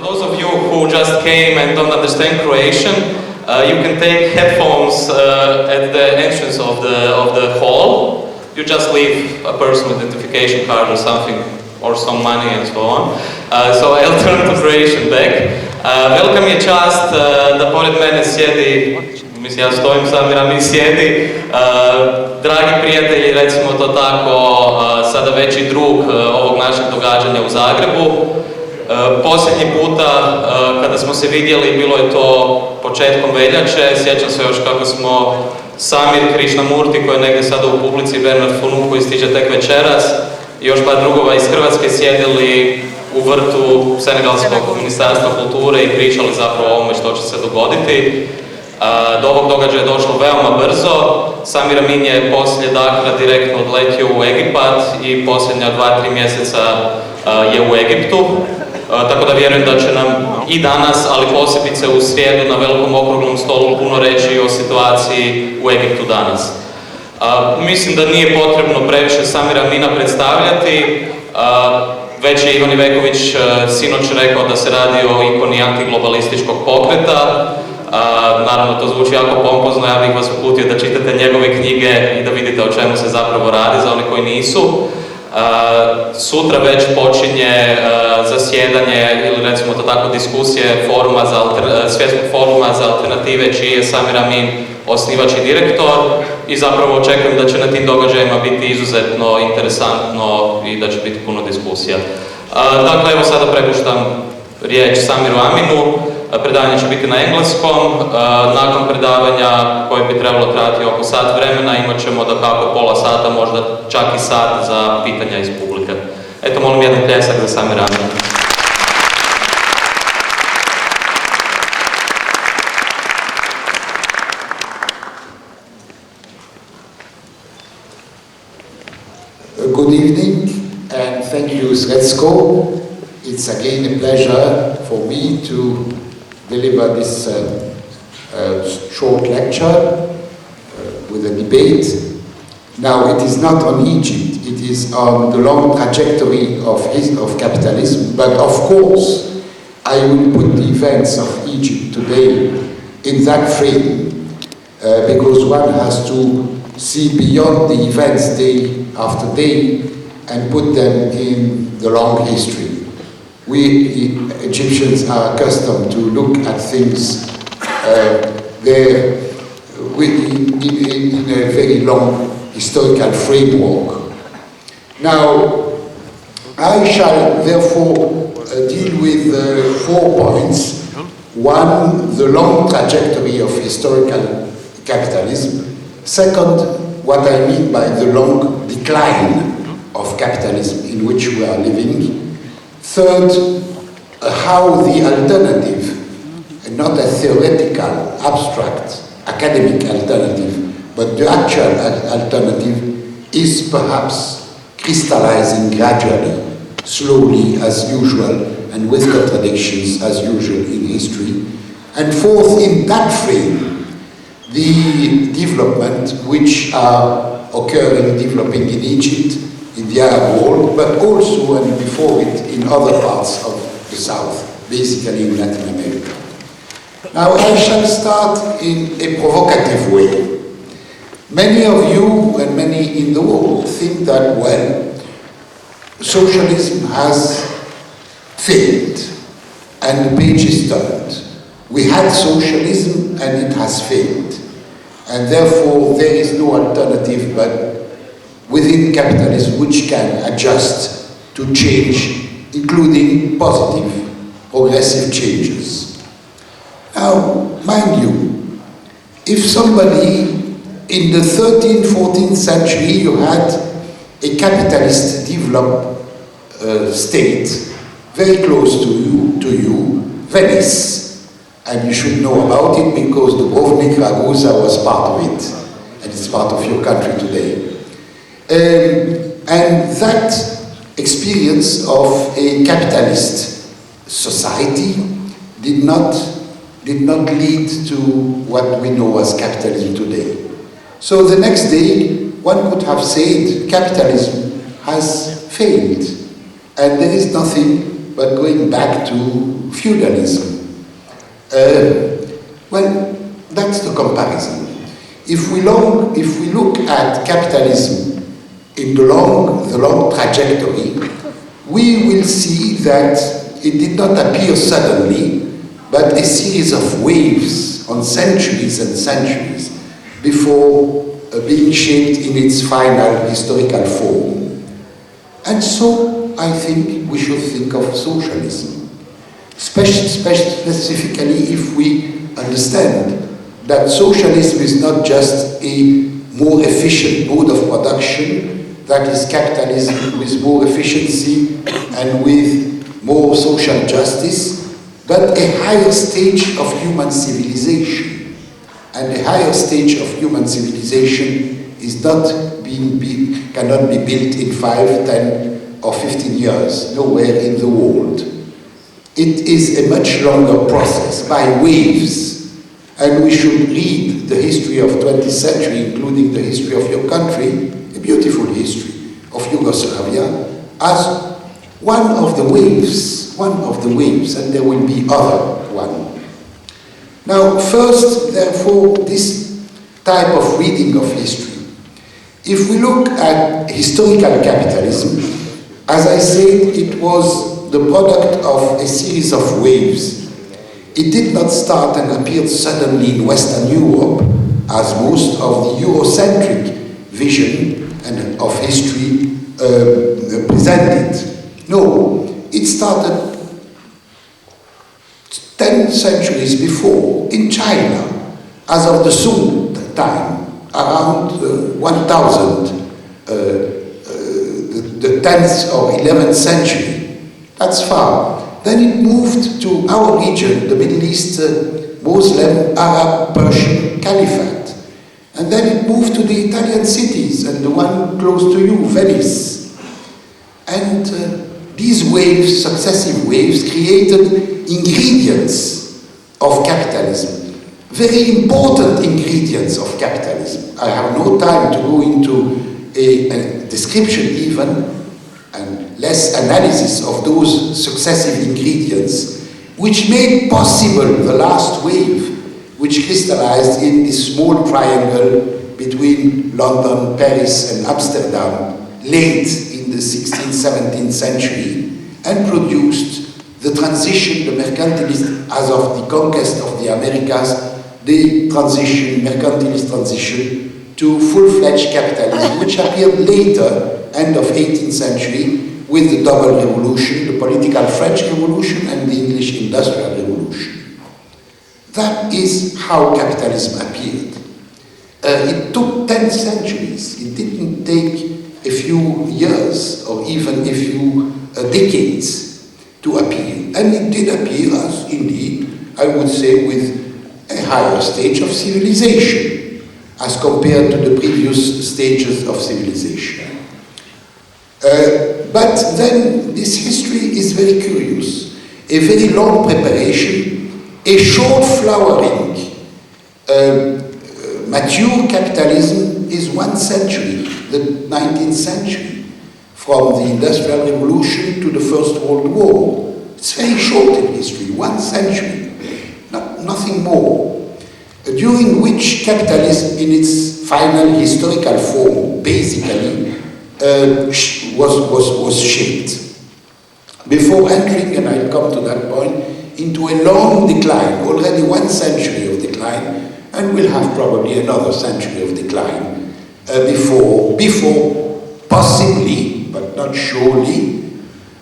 those of you who just came and don't understand Croatian, you can take headphones at the entrance of the hall. You just leave a personal identification card or something, or some money and so on. So I'll turn to Croatian back. Velika mi je čast da pored mene sjedi, mislim ja stojim, Samir Amin sjedi, dragi prijatelji, recimo to tako, sada veći drug ovog našeg događanja u Zagrebu. Posljednji puta kada smo se vidjeli bilo je to početkom veljače, sjećam se još kako smo Samir Krishnamurti koji je negdje sada u publici, Bernard Funu koji stiže tek večeras i još par drugova iz Hrvatske sjedili u vrtu Senegalskog ministarstva kulture i pričali zapravo o ovome što će se dogoditi. Do ovog događaja je došlo veoma brzo. Samir Amin je poslije Dakra direktno odletio u Egipat i posljednja 2-3 mjeseca je u Egiptu. Tako da vjerujem da će nam i danas, ali posebice u srijedu na velikom okruglom stolu puno reći o situaciji u Egiptu danas. Mislim da nije potrebno previše Samira Amina predstavljati. Već je Ivan Iveković sinoć rekao da se radi o ikoni antiglobalističkog pokreta. Naravno, to zvuči jako pompozno, ja bih vas uputio da čitate njegove knjige i da vidite o čemu se zapravo radi za one koji nisu. Sutra već počinje zasjedanje ili recimo to tako diskusije svjetskog foruma za alternative čiji je Samir Amin osnivač i direktor i zapravo očekujem da će na tim događajima biti izuzetno interesantno i da će biti puno diskusija. Dakle, evo sada prepuštam riječ Samiru Aminu. Predavanje će biti na engleskom. Nakon predavanja koje bi trebalo trajati oko sat vremena imat ćemo da kako pola sata, možda čak i sat za pitanja iz publike. Eto, molim jedan pljesak za Samira Amina. Good evening and thank you, Sretsko. It's again a pleasure for me to deliver this short lecture with a debate. Now, it is not on Egypt, it is on the long trajectory of capitalism, but of course, I will put the events of Egypt today in that frame, because one has to see beyond the events day after day and put them in the long history. We, the Egyptians, are accustomed to look at things in a very long historical framework. Now, I shall therefore deal with 4 points. One, the long trajectory of historical capitalism. Second, what I mean by the long decline of capitalism in which we are living. Third, how the alternative, not a theoretical, abstract, academic alternative, but the actual alternative is perhaps crystallizing gradually, slowly as usual, and with contradictions as usual in history. And fourth, in that frame, the development which are developing in Egypt, in the Arab world, but also and before it in other parts of the South, basically in Latin America. Now I shall start in a provocative way. Many of you and many in the world think that, well, socialism has failed and the page is turned. We had socialism and it has failed. And therefore there is no alternative but within capitalism which can adjust to change, including positive, progressive changes. Now, mind you, if somebody in the 13th, 14th century you had a capitalist developed state very close to you, Venice, and you should know about it because Dubrovnik, Ragusa was part of it, and it's part of your country today. And that experience of a capitalist society did not lead to what we know as capitalism today. So the next day, one could have said capitalism has failed, and there is nothing but going back to feudalism. Well, that's the comparison. If we look at capitalism in the long trajectory, we will see that it did not appear suddenly, but a series of waves on centuries and centuries before being shaped in its final historical form. And so I think we should think of socialism, specifically if we understand that socialism is not just a more efficient mode of production, that is capitalism with more efficiency and with more social justice, but a higher stage of human civilization. And a higher stage of human civilization is cannot be built in 5, 10 or 15 years, nowhere in the world. It is a much longer process, by waves. And we should read the history of 20th century, including the history of your country, a beautiful history of Yugoslavia, as one of the waves, and there will be other one. Now, first, therefore, this type of reading of history. If we look at historical capitalism, as I said, it was the product of a series of waves. It did not start and appear suddenly in Western Europe, as most of the Eurocentric vision and of history presented. No, it started 10 centuries before in China, as of the Song time, around 1000, the 10th or 11th century. That's far. Then it moved to our region, the Middle East, Muslim, Arab, Persian Caliphate. And then it moved to the Italian cities, and the one close to you, Venice. And these waves, successive waves, created ingredients of capitalism, very important ingredients of capitalism. I have no time to go into a description even, and less analysis of those successive ingredients, which made possible the last wave, which crystallized in this small triangle between London, Paris, and Amsterdam, late in the 16th, 17th century, and produced the transition, the mercantilist, as of the conquest of the Americas, the transition, mercantilist transition to full-fledged capitalism, which appeared later, end of 18th century, with the double revolution, the political French Revolution and the English Industrial Revolution. That is how capitalism appeared. It took 10 centuries. It didn't take a few years or even a few decades to appear. And it did appear as, indeed, I would say, with a higher stage of civilization as compared to the previous stages of civilization. But then this history is very curious. A very long preparation, a short flowering. Mature capitalism is 1 century, the 19th century, from the Industrial Revolution to the First World War. It's very short in history, 1 century, nothing more, during which capitalism in its final historical form basically was shaped. Before entering, and I'll come to that point, into a long decline, already 1 century of decline, and we'll have probably another century of decline before possibly, but not surely,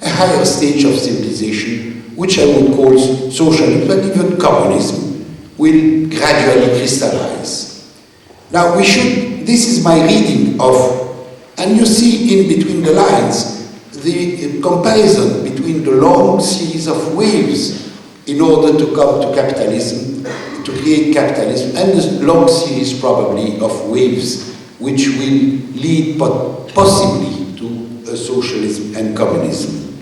a higher stage of civilization, which I would call socialism, but even communism, will gradually crystallize. Now this is my reading of, and you see in between the lines, the comparison between the long series of waves in order to come to capitalism, to create capitalism, and the long series probably of waves which will lead possibly to socialism and communism.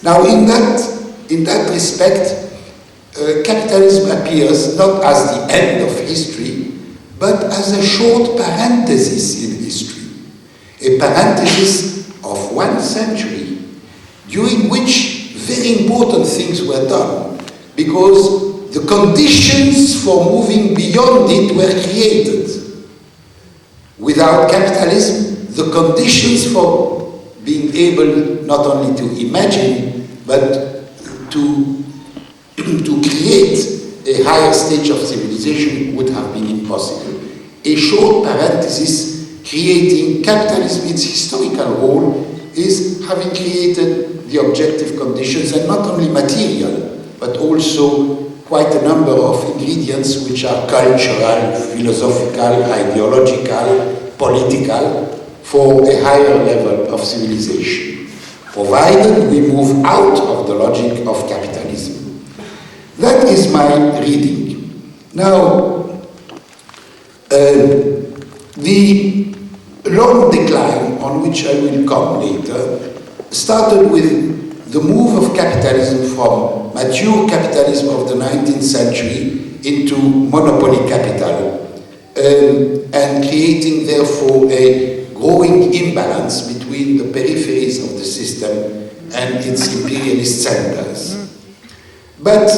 Now in that respect, capitalism appears not as the end of history, but as a short parenthesis in history, a parenthesis of 1 century, during which very important things were done, because the conditions for moving beyond it were created. Without capitalism, the conditions for being able not only to imagine, but to create a higher stage of civilization would have been impossible. A short parenthesis, creating capitalism, its historical role is having created the objective conditions, and not only material, but also quite a number of ingredients which are cultural, philosophical, ideological, political, for a higher level of civilization, provided we move out of the logic of capitalism. That is my reading. Now, the long decline, on which I will come later, started with the move of capitalism from mature capitalism of the 19th century into monopoly capital, and creating therefore a growing imbalance between the peripheries of the system and its imperialist centers. But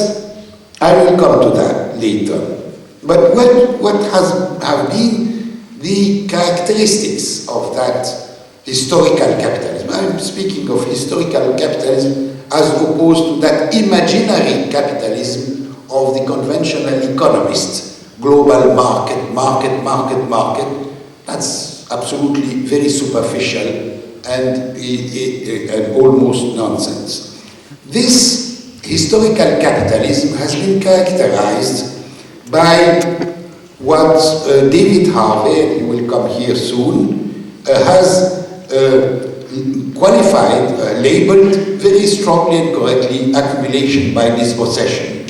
I will come to that later. But what have been the characteristics of that historical capitalism? I'm speaking of historical capitalism as opposed to that imaginary capitalism of the conventional economist. Global market. That's absolutely very superficial and almost nonsense. This historical capitalism has been characterized by what David Harvey, and he will come here soon, has qualified, labeled very strongly and correctly accumulation by dispossession.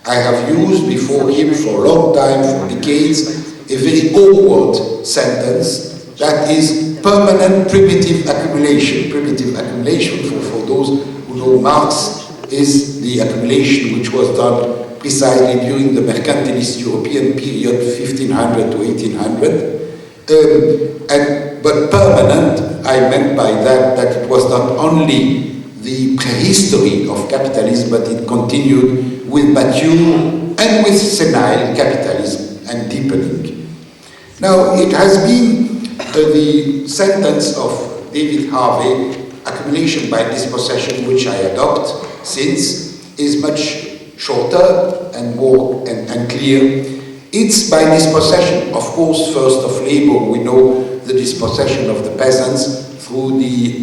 I have used before him for a long time, for decades, a very awkward sentence that is permanent primitive accumulation. Primitive accumulation, for those who know Marx, is the accumulation which was done precisely during the mercantilist European period, 1500 to 1800. But permanent, I meant by that it was not only the prehistory of capitalism, but it continued with mature and with senile capitalism and deepening. Now, it has been the sentence of David Harvey, accumulation by dispossession, which I adopt since, is much shorter and more and clear. It's by dispossession, of course, first of labor. We know the dispossession of the peasants through the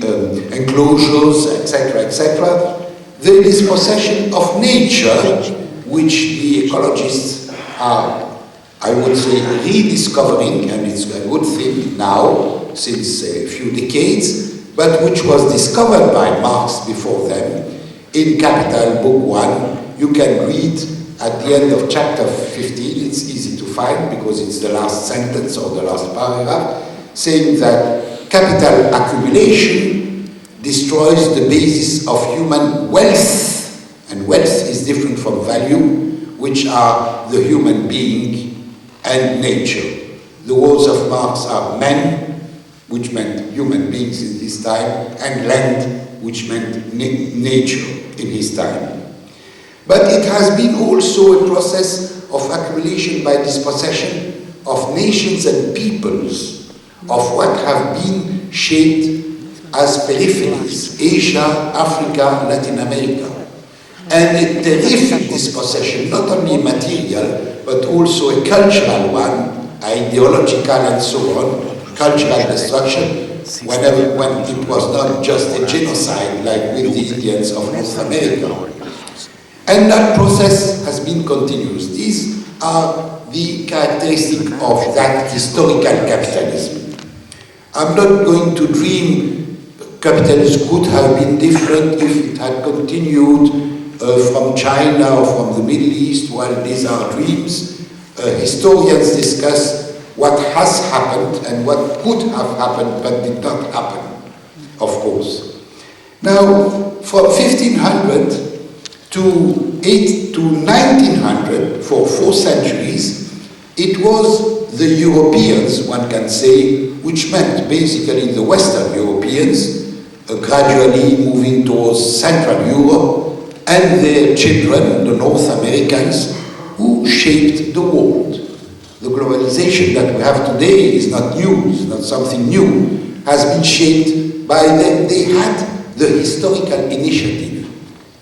enclosures, etc., etc. The dispossession of nature, which the ecologists are, I would say, rediscovering, and it's a good thing now, since a few decades, but which was discovered by Marx before them. In Capital, Book 1, you can read at the end of chapter 15, it's easy to find because it's the last sentence or the last paragraph, saying that capital accumulation destroys the basis of human wealth, and wealth is different from value, which are the human being and nature. The words of Marx are men, which meant human beings in his time, and land, which meant nature in his time. But it has been also a process of accumulation by dispossession of nations and peoples, of what have been shaped as peripheries, Asia, Africa, Latin America. And a terrific dispossession, not only material, but also a cultural one, ideological and so on, cultural destruction, when it was not just a genocide like with the Indians of North America. And that process has been continuous. These are the characteristics of that historical capitalism. I'm not going to dream capitalism could have been different if it had continued from China or from the Middle East. While these are dreams, historians discuss what has happened and what could have happened but did not happen, of course. Now, from 1500 to 1900, for 4 centuries, it was the Europeans, one can say, which meant basically the Western Europeans, gradually moving towards Central Europe, and their children, the North Americans, who shaped the world. The globalization that we have today is not new, it's not something new, has been shaped by them. They had the historical initiative,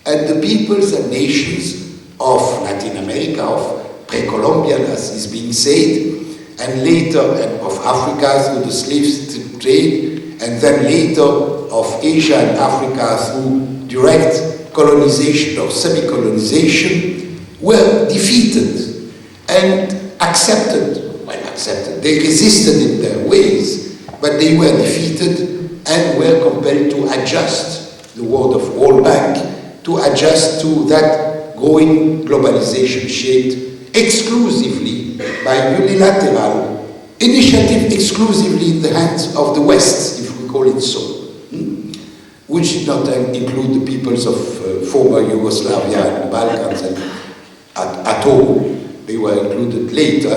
and the peoples and nations of Latin America, of pre-Columbian, as is being said, and later of Africa through the slave trade, and then later of Asia and Africa through direct colonization or semi-colonization, were defeated and accepted. They resisted in their ways, but they were defeated and were compelled to adjust, the word of World Bank, to adjust to that growing globalization shaped exclusively by unilateral initiative, exclusively in the hands of the West, if we call it so, which did not include the peoples of former Yugoslavia and the Balkans at all. They were included later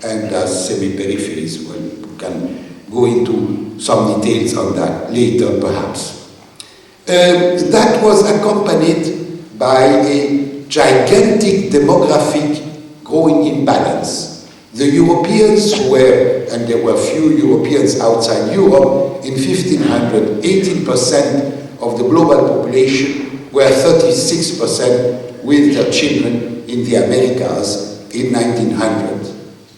and as semi-peripheries. Well, we can go into some details on that later, perhaps. That was accompanied by a gigantic demographic growing imbalance. The Europeans were, and there were few Europeans outside Europe, in 1500, 18% of the global population were 36% with their children in the Americas in 1900.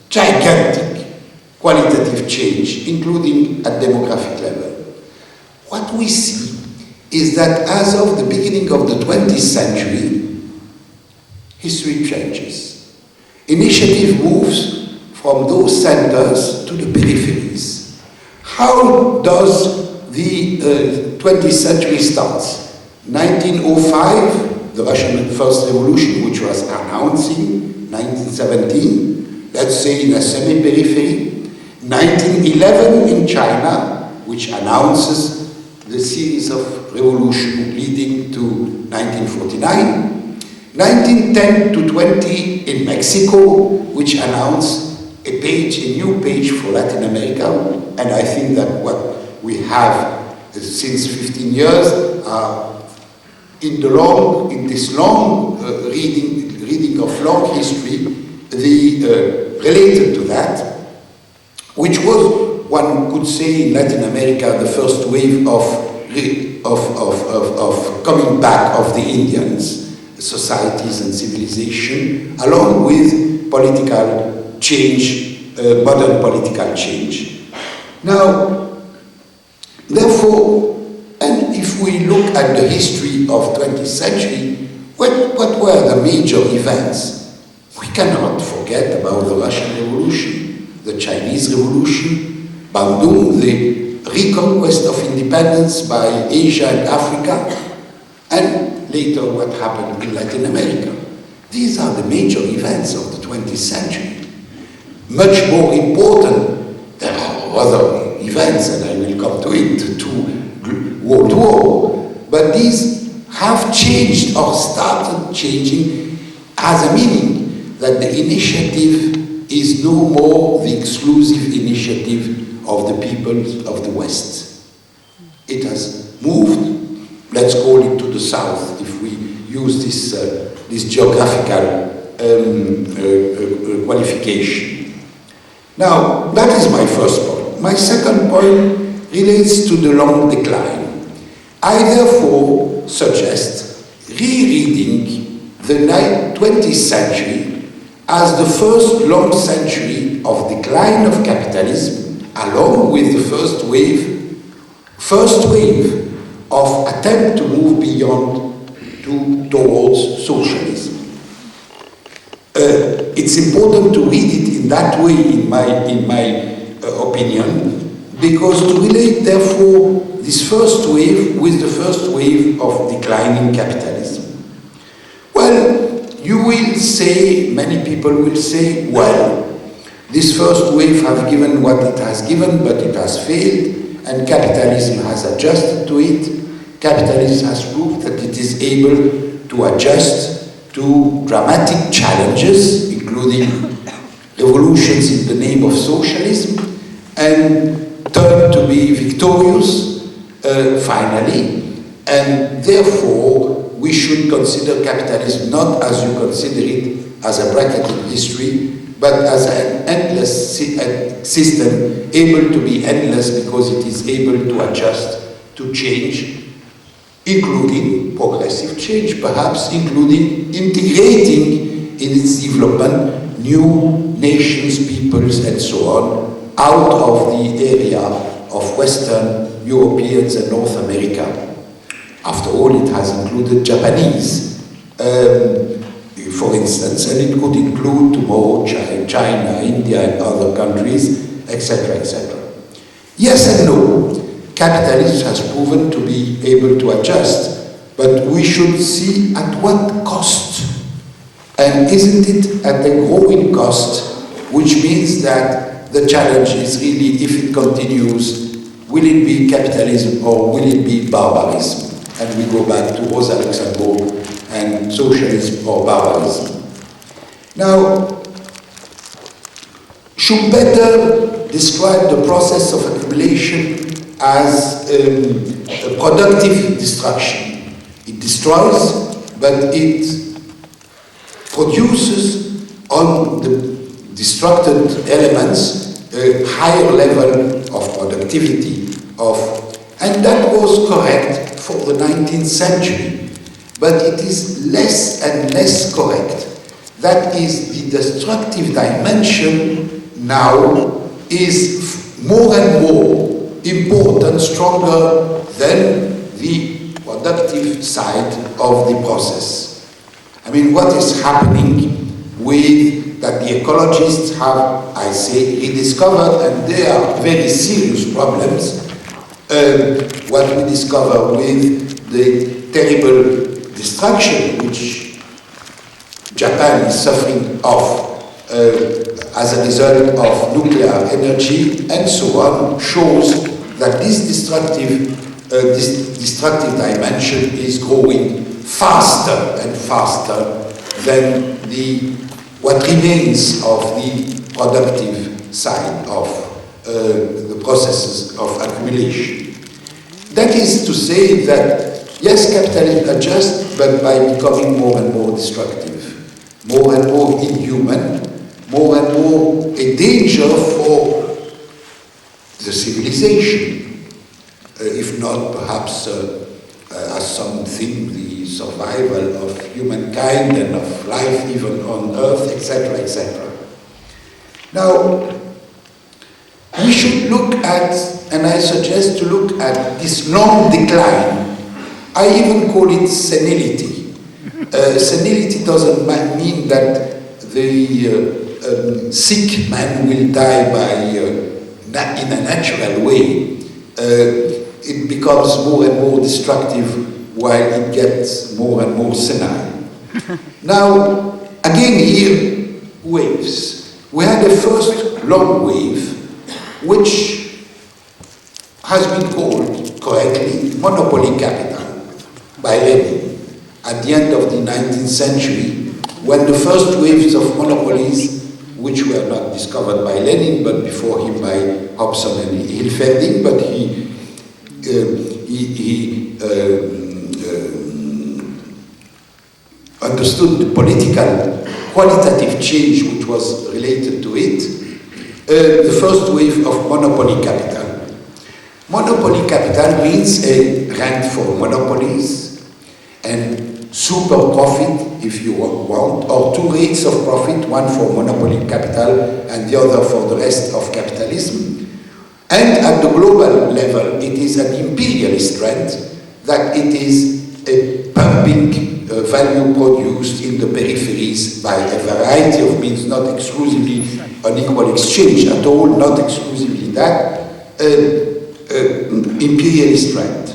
Gigantic qualitative change, including at demographic level. What we see is that as of the beginning of the 20th century, history changes. Initiative moves from those centers to the peripheries. How does the 20th century start? 1905, the Russian First Revolution, which was announcing 1917, let's say in a semi-periphery. 1911 in China, which announces the series of revolution leading to 1949. 1910 to 20 in Mexico, which announced a new page for Latin America, and I think that what we have since 15 years are in this long reading of long history, related to that, which was, one could say in Latin America, the first wave of coming back of the Indians, societies and civilization, along with political change, modern political change. Now, therefore, and if we look at the history of 20th century, what were the major events? We cannot forget about the Russian Revolution, the Chinese Revolution, Bandung, the reconquest of independence by Asia and Africa, and later what happened in Latin America. These are the major events of the 20th century. Much more important, there are other events, and I will come to it, to World War, but these have changed or started changing, has a meaning that the initiative is no more the exclusive initiative of the peoples of the West. It has moved, let's call it to the south, if we use this geographical qualification. Now, that is my first point. My second point relates to the long decline. I therefore suggest rereading the 20th century as the first long century of decline of capitalism, along with the first wave of attempt to move beyond towards socialism. It's important to read it in that way, in my opinion, because to relate, therefore, this first wave with the first wave of declining capitalism. Well, you will say, many people will say, well, this first wave has given what it has given, but it has failed, and capitalism has adjusted to it. Capitalism has proved that it is able to adjust to dramatic challenges, including revolutions in the name of socialism, and turn to be victorious finally, and therefore we should consider capitalism not as you consider it as a bracketed history, but as an endless system, able to be endless because it is able to adjust, to change, including progressive change, perhaps including integrating in its development new nations, peoples, and so on, out of the area of Western Europeans and North America. After all, it has included Japanese, for instance, and it could include tomorrow China, India, and other countries, etc., etc. Yes and no. Capitalism has proven to be able to adjust, but we should see at what cost. And isn't it at a growing cost, which means that the challenge is really, if it continues, will it be capitalism or will it be barbarism? And we go back to Rosa Luxemburg and socialism or barbarism. Now, Schumpeter described the process of accumulation as a productive destruction. It destroys, but it produces on the destructed elements a higher level of productivity, and that was correct for the 19th century, but it is less and less correct. That is, the destructive dimension now is more and more important, stronger than the productive side of the process. I mean, what is happening with that the ecologists have, I say, rediscovered, and they are very serious problems, what we discover with the terrible destruction which Japan is suffering of as a result of nuclear energy and so on, shows that this destructive dimension is growing faster and faster than what remains of the productive side of the processes of accumulation. That is to say that, yes, capitalism adjusts, but by becoming more and more destructive, more and more inhuman, more and more a danger for the civilization, if not perhaps as something, the survival of humankind and of life even on Earth, etc., etc. Now, we should look at, and I suggest to look at this long decline. I even call it senility. Senility doesn't mean that the sick man will die in a natural way. It becomes more and more destructive while it gets more and more senile. Now, again here, waves. We had the first long wave, which has been called, correctly, monopoly capital by Lenin at the end of the 19th century, when the first waves of monopolies, which were not discovered by Lenin, but before him by Hobson and Hilferding, but he understood the political qualitative change which was related to it, the first wave of monopoly capital. Monopoly capital means a rent for monopolies and super profit, if you want, or two rates of profit, one for monopoly capital and the other for the rest of capitalism. And at the global level, it is an imperialist trend, that it is a pumping value produced in the peripheries by a variety of means, not exclusively unequal exchange at all, not exclusively that, imperialist trend.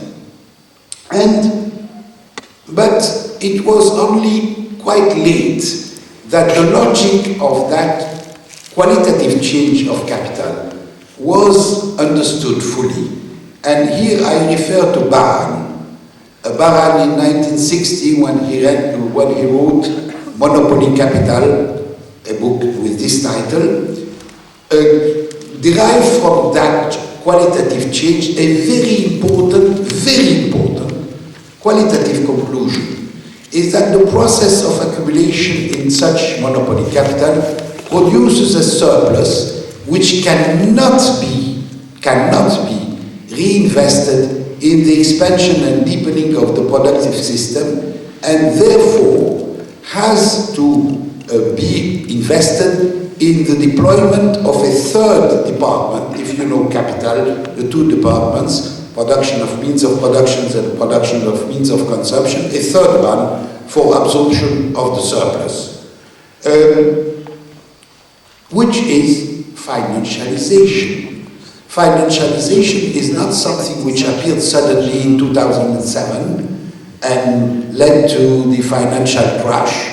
But it was only quite late that the logic of that qualitative change of capital was understood fully. And here I refer to Baran. Baran in 1960, when he wrote Monopoly Capital, a book with this title, derived from that qualitative change, a very important qualitative conclusion is that the process of accumulation in such monopoly capital produces a surplus which cannot be reinvested in the expansion and deepening of the productive system, and therefore has to be invested in the deployment of a third department, if you know capital, the two departments, production of means of productions and production of means of consumption, a third one for absorption of the surplus, which is financialization. Financialization is not something which appeared suddenly in 2007 and led to the financial crash.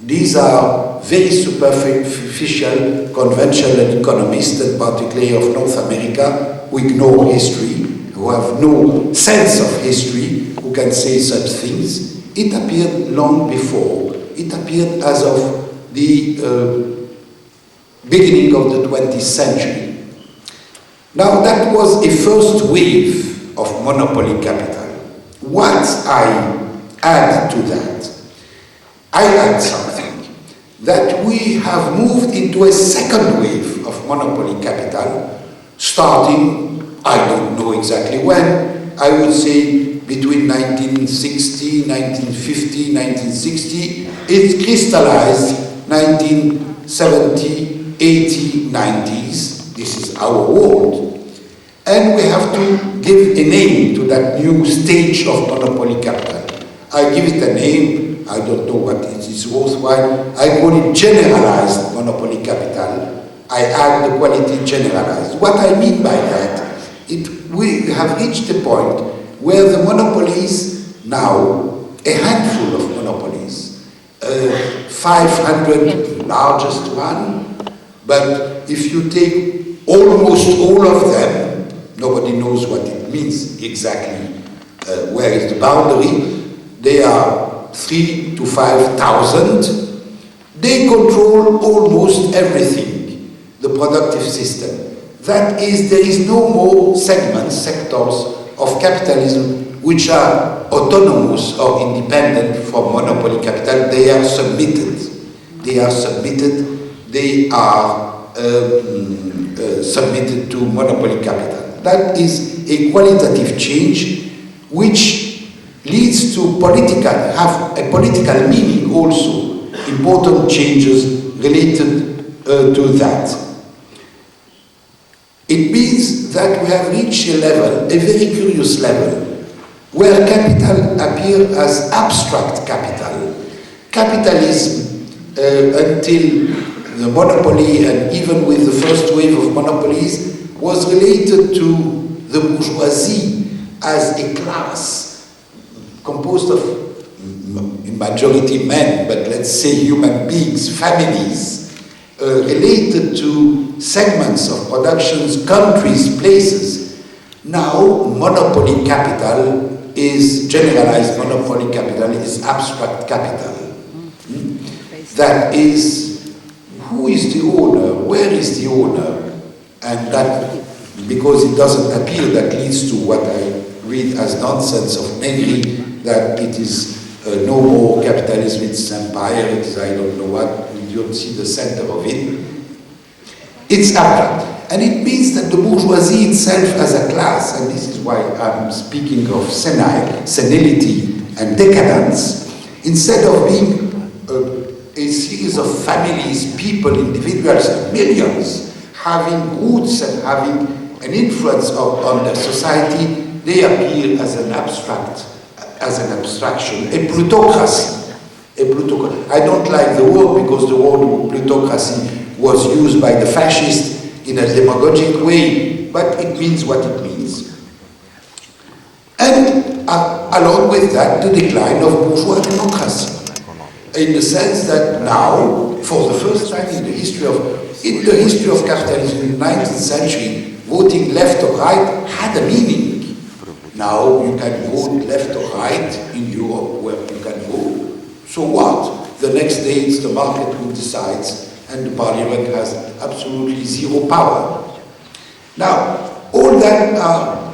These are very superficial, conventional economists, and particularly of North America, who ignore history, who have no sense of history, who can say such things. It appeared long before. It appeared as of the beginning of the 20th century. Now, that was a first wave of monopoly capital. What I add to that? I add something, that we have moved into a second wave of monopoly capital, starting, I don't know exactly when, I would say between 1960, 1950, 1960, it crystallized 1970, 80, 90s. This is our world. And we have to give a name to that new stage of monopoly capital. I give it a name, I don't know what it is worthwhile. I call it generalized monopoly capital. I add the quality generalized. What I mean by that, we have reached a point where the monopolies now, a handful of monopolies, 500 largest one, but if you take almost all of them, nobody knows what it means exactly, where is the boundary. They are 3,000 to 5,000. They control almost everything, the productive system. That is, there is no more sectors of capitalism which are autonomous or independent from monopoly capital. They are submitted. They are submitted. They are submitted to monopoly capital. That is a qualitative change which leads to have a political meaning also, important changes related to that. It means that we have reached a level, a very curious level, where capital appears as abstract capital. Capitalism, until the monopoly and even with the first wave of monopolies, was related to the bourgeoisie as a class composed of, in majority men, but let's say human beings, families, related to segments of productions, countries, places. Now, monopoly capital is generalized, monopoly capital is abstract capital. That is, who is the owner? Where is the owner? And that, because it doesn't appear, that leads to what I read as nonsense of Negri, that it is no more capitalism, it's empire, it's I don't know what, you don't see the center of it. It's abstract. And it means that the bourgeoisie itself as a class, and this is why I'm speaking of senility and decadence, instead of being a series of families, people, individuals, millions, having roots and having an influence on their society, they appear as an abstraction, a plutocracy. I don't like the word because the word plutocracy was used by the fascists in a demagogic way, but it means what it means. And along with that, the decline of bourgeois democracy, in the sense that now, for the first time in the history of capitalism in the 19th century, voting left or right had a meaning. Now you can vote left or right in Europe, where you can vote. So what? The next day it's the market who decides, and the parliament has absolutely zero power. Now, all that are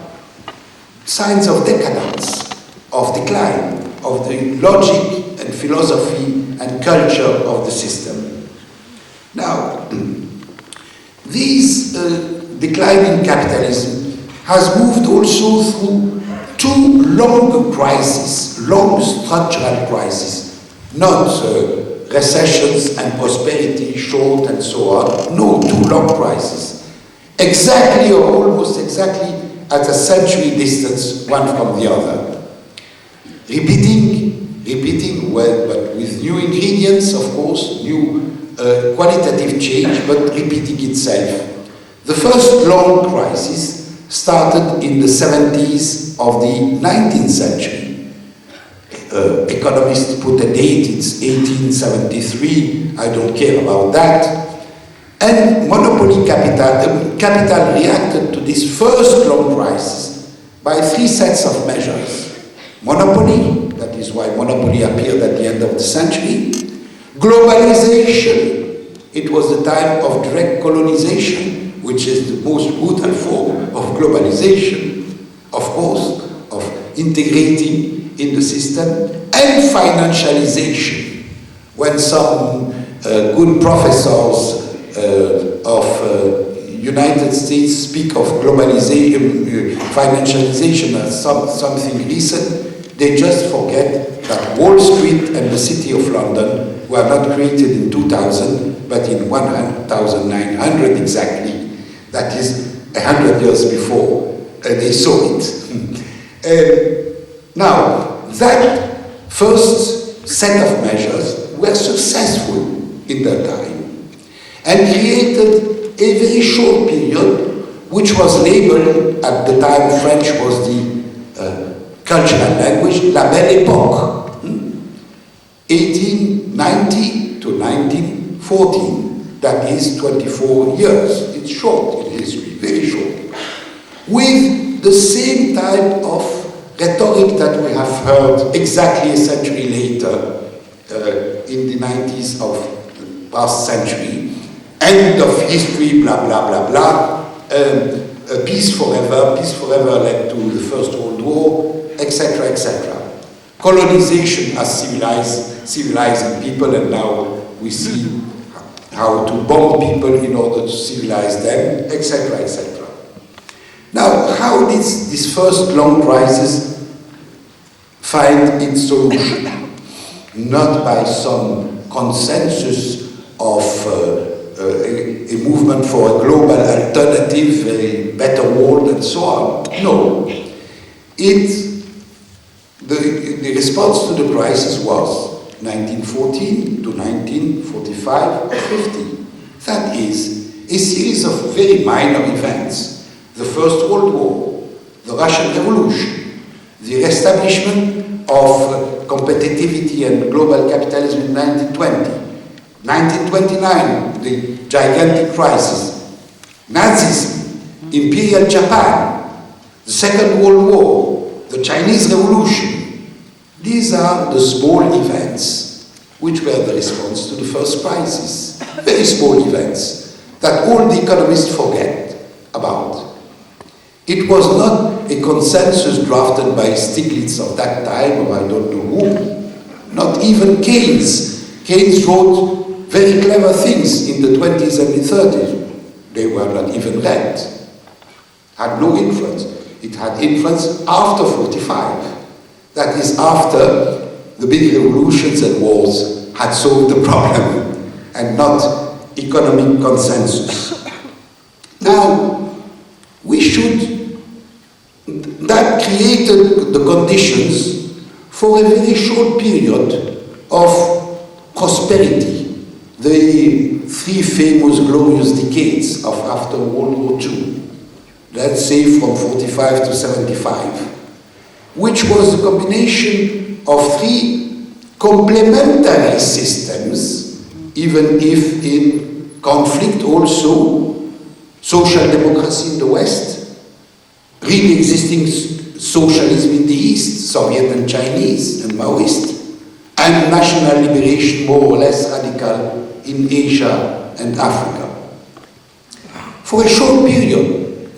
signs of decadence, of decline, of the logic and philosophy and culture of the system. Now, this declining capitalism has moved also through two long crises, long structural crises, not recessions and prosperity, short and so on. No, two long crises. Exactly or almost exactly at a century distance, one from the other. Repeating well, but with new ingredients, of course, new qualitative change, but repeating itself. The first long crisis started in the 70s of the 19th century. Economists put a date, it's 1873, I don't care about that. And monopoly capital reacted to this first long crisis by three sets of measures. Monopoly, that is why monopoly appeared at the end of the century. Globalization, it was the time of direct colonization, which is the most brutal form of globalization, of course, of integrating in the system, and financialization, when some good professors of United States speak of globalization, financialization as something recent, they just forget that Wall Street and the City of London were not created in 2000, but in 1900 exactly. That is 100 years before they saw it. Now, that first set of measures were successful in their time and created a very short period which was labeled, at the time French was the cultural language, La Belle Époque, 1890 to 1914. That is 24 years. It's short in history, very short. With the same type of rhetoric that we have heard exactly a century later, in the 90s of the past century. End of history, blah, blah, blah, blah. Peace forever led to the First World War, etc., etc. Colonization as civilizing people, and now we see how to bomb people in order to civilize them, etc., etc. Now, how did this first long crisis find its solution? Not by some consensus of a movement for a global alternative, a better world, and so on. No. The response to the crisis was 1914 to 1945 or 50. That is a series of very minor events. The First World War, the Russian Revolution, the establishment of competitivity and global capitalism in 1920, 1929, the gigantic crisis, Nazism, Imperial Japan, the Second World War, the Chinese Revolution. These are the small events which were the response to the first crisis. Very small events that all the economists forget about. It was not a consensus drafted by Stiglitz of that time, or I don't know who, not even Keynes. Keynes wrote very clever things in the 20s and the 30s. They were not even read. Had no influence. It had influence after 45. That is after the big revolutions and wars had solved the problem, and not economic consensus. Now, that created the conditions for a very short period of prosperity, the three famous glorious decades of after World War II, let's say from 45 to 75, which was the combination of three complementary systems, even if in conflict also. Social democracy in the West, really existing socialism in the East, Soviet and Chinese and Maoist, and national liberation, more or less radical, in Asia and Africa. For a short period,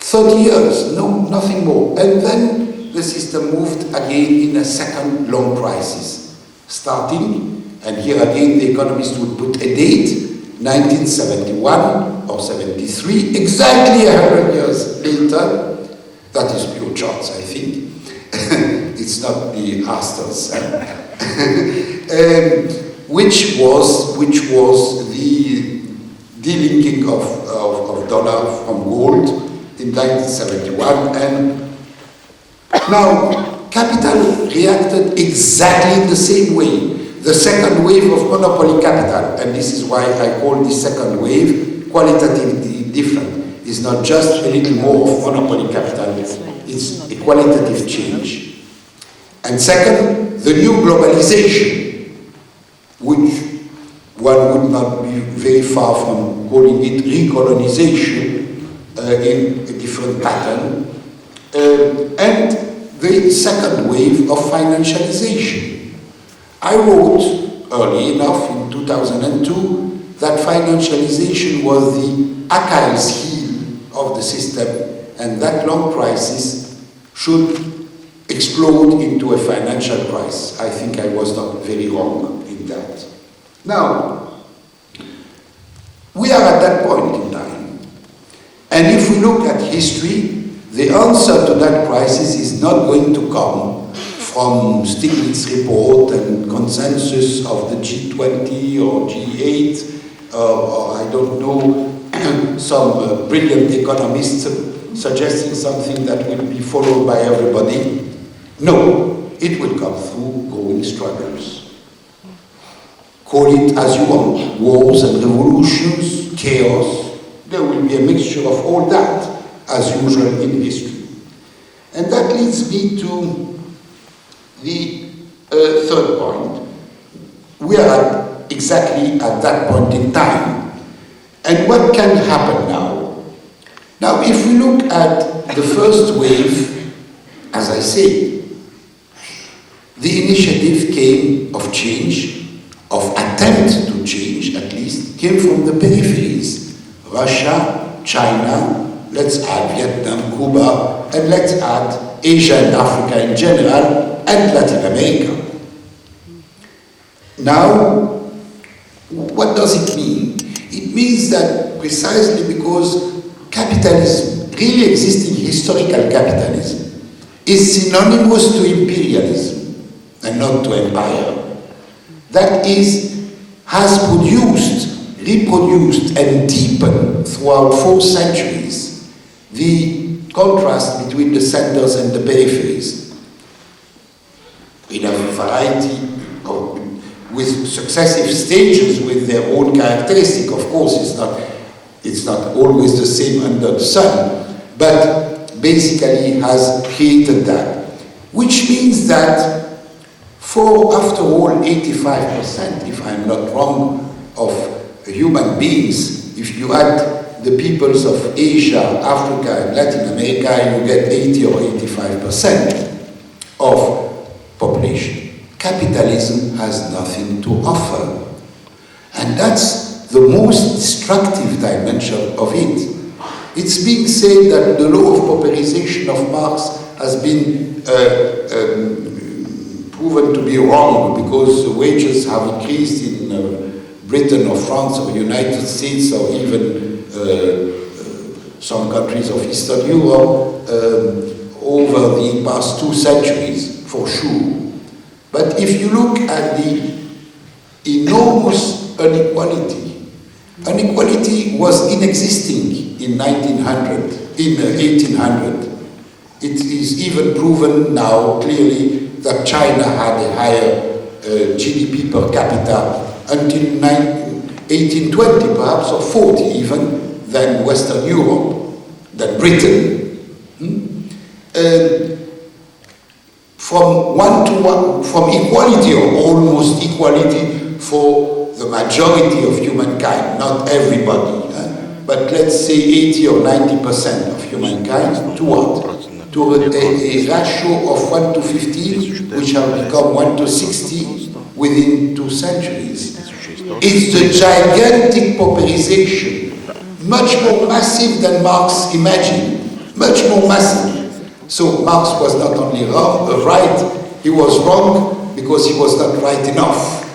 30 years, no, nothing more. And then the system moved again in a second long crisis, starting, and here again the economists would put a date, 1971 or 73, exactly 100 years later. That is pure chance, I think. It's not the Astors. Which was the delinking of dollar from gold in 1971. And now capital reacted exactly in the same way. The second wave of monopoly capital, and this is why I call this second wave qualitatively different. It's not just a little more of monopoly capital, it's a qualitative change. And second, the new globalization, which one would not be very far from calling it recolonization in a different pattern, and the second wave of financialization. I wrote early enough in 2002 that financialization was the Achilles heel of the system, and that long crisis should explode into a financial crisis. I think I was not very wrong in that. Now, we are at that point in time, and if we look at history, the answer to that crisis is not going to come from Stiglitz's report and consensus of the G20 or G8, or I don't know, some brilliant economists suggesting something that will be followed by everybody. No, it will come through growing struggles. Call it as you want, wars and revolutions, chaos. There will be a mixture of all that, as usual in history. And that leads me to the third point. We are exactly at that point in time. And what can happen now? Now, if we look at the first wave, as I say, the initiative came of change, of attempt to change at least, came from the peripheries. Russia, China, let's add Vietnam, Cuba, and let's add Asia and Africa in general, and Latin America. Now, what does it mean? It means that precisely because capitalism, really existing historical capitalism, is synonymous to imperialism and not to empire, that is, has produced, reproduced, and deepened throughout 4 centuries the contrast between the centers and the peripheries. In a variety with successive stages with their own characteristic. Of course, it's not always the same under the sun, but basically has created that. Which means that for, after all, 85%, if I'm not wrong, of human beings, if you add the peoples of Asia, Africa, and Latin America, you get 80 or 85% of population. Capitalism has nothing to offer. And that's the most destructive dimension of it. It's being said that the law of pauperization of Marx has been proven to be wrong because the wages have increased in Britain or France or United States or even some countries of Eastern Europe over the past 2 centuries, for sure. But if you look at the enormous inequality, inequality was inexisting in 1800. It is even proven now clearly that China had a higher GDP per capita until 1820 perhaps, or 40 even, than Western Europe, than Britain. From 1 to 1, from equality or almost equality for the majority of humankind, not everybody, but let's say 80 or 90% of humankind, to what? To a ratio of 1 to 15, which have become 1 to 60 within 2 centuries. It's the gigantic pauperization, much more massive than Marx imagined, much more massive. So Marx was not only right, he was wrong because he was not right enough.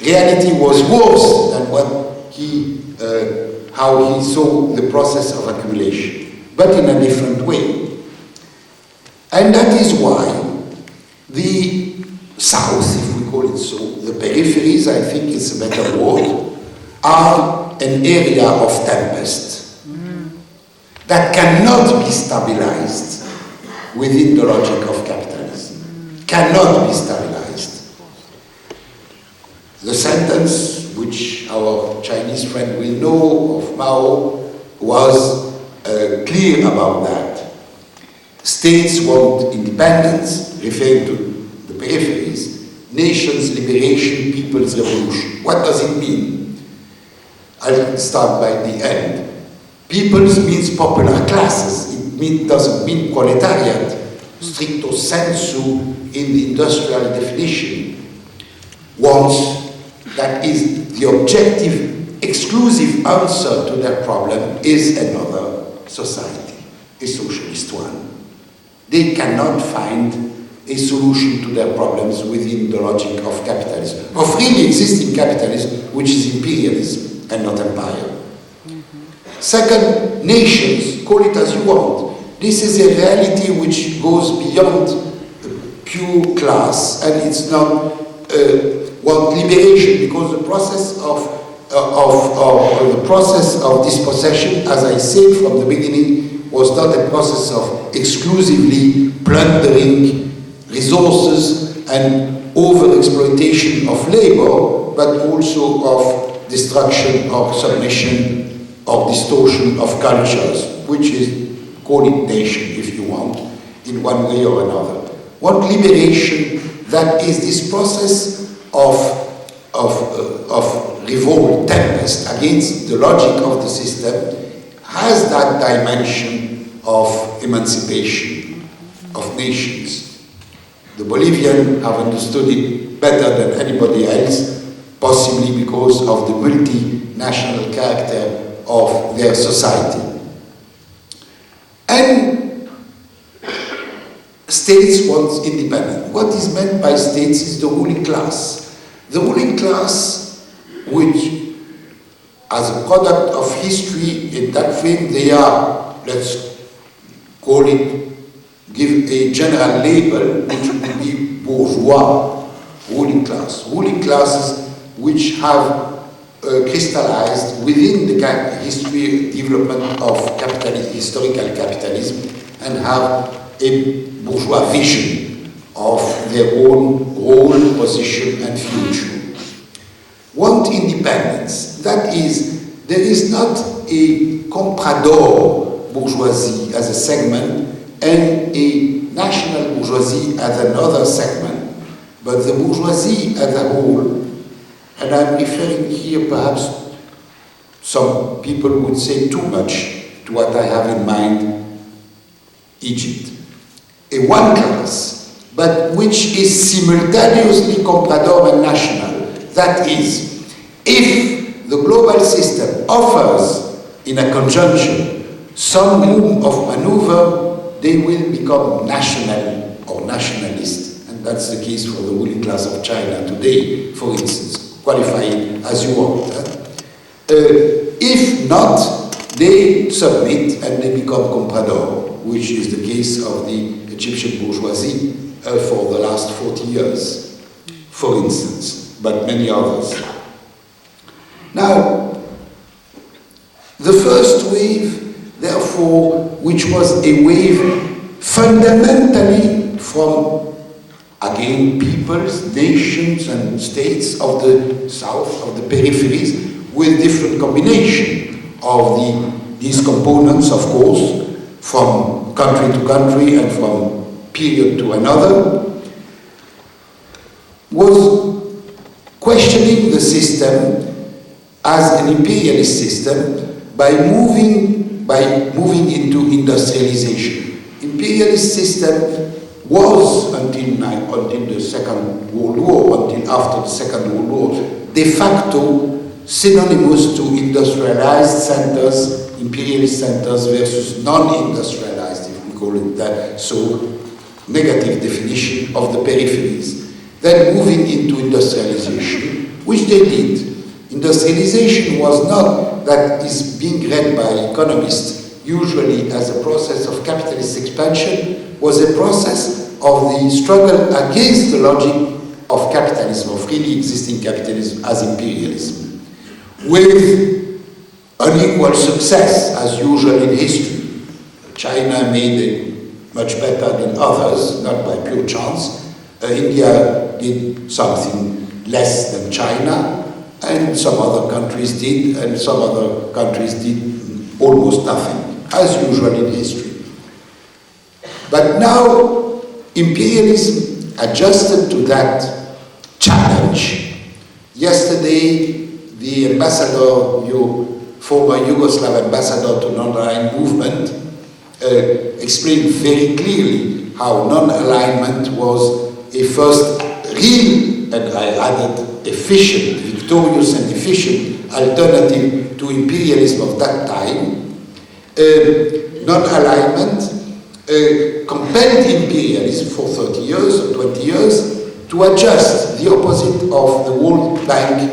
Reality was worse than what how he saw the process of accumulation, but in a different way. And that is why the South, if we call it so, the peripheries, I think it's a better word, are an area of tempest that cannot be stabilized within the logic of capitalism. Cannot be stabilized. The sentence, which our Chinese friend will know of Mao, was clear about that. States want independence, referring to the peripheries, nations' liberation, people's revolution. What does it mean? I'll start by the end. People's means popular classes. It doesn't mean proletariat, stricto sensu in the industrial definition. Wants, that is the objective, exclusive answer to their problem is another society, a socialist one. They cannot find a solution to their problems within the logic of capitalism, of really existing capitalism, which is imperialism and not empire. Second, nations, call it as you want. This is a reality which goes beyond pure class, and it's not want liberation, because the process of dispossession, as I said from the beginning, was not a process of exclusively plundering resources and over-exploitation of labor, but also of destruction or submission or distortion of cultures, which is, call it nation if you want, in one way or another. One liberation, that is this process of revolt, tempest, against the logic of the system, has that dimension of emancipation of nations. The Bolivians have understood it better than anybody else, possibly because of the multinational character of their society. And states want independence. What is meant by states is the ruling class. The ruling class, which, as a product of history, in that frame, they are, let's call it, give a general label, which would be bourgeois, ruling class. Ruling classes which have crystallized within the history development of historical capitalism, and have a bourgeois vision of their own role, position, and future. Want independence. That is, there is not a comprador bourgeoisie as a segment and a national bourgeoisie as another segment, but the bourgeoisie as a whole. And I'm referring here, perhaps some people would say too much to what I have in mind, Egypt. A one class, but which is simultaneously comprador and national. That is, if the global system offers in a conjunction some room of maneuver, they will become national or nationalist. And that's the case for the ruling class of China today, for instance. Qualify it as you want. If not, they submit and they become comprador, which is the case of the Egyptian bourgeoisie for the last 40 years, for instance, but many others. Now, the first wave, therefore, which was a wave fundamentally from, again, peoples, nations, and states of the south, of the peripheries, with different combination of these components, of course, from country to country and from period to another, was questioning the system as an imperialist system by moving into industrialization. Imperialist system was, until the Second World War, until after the Second World War, de facto synonymous to industrialized centers imperialist centers versus non-industrialized, if we call it that, so negative definition of the peripheries. Then moving into industrialization, which they did. Industrialization was not, that is being read by economists, usually as a process of capitalist expansion, was a process of the struggle against the logic of capitalism, of really existing capitalism as imperialism, with unequal success, as usual in history. China made it much better than others, not by pure chance. India did something less than China, and some other countries did, and some other countries did almost nothing, as usual in history. But now, imperialism adjusted to that challenge. Yesterday, the ambassador, former Yugoslav ambassador to non-aligned movement, explained very clearly how non-alignment was a first real, and I added efficient, victorious and efficient alternative to imperialism of that time. Non-alignment compelled imperialism for 30 years or 20 years to adjust the opposite of the World Bank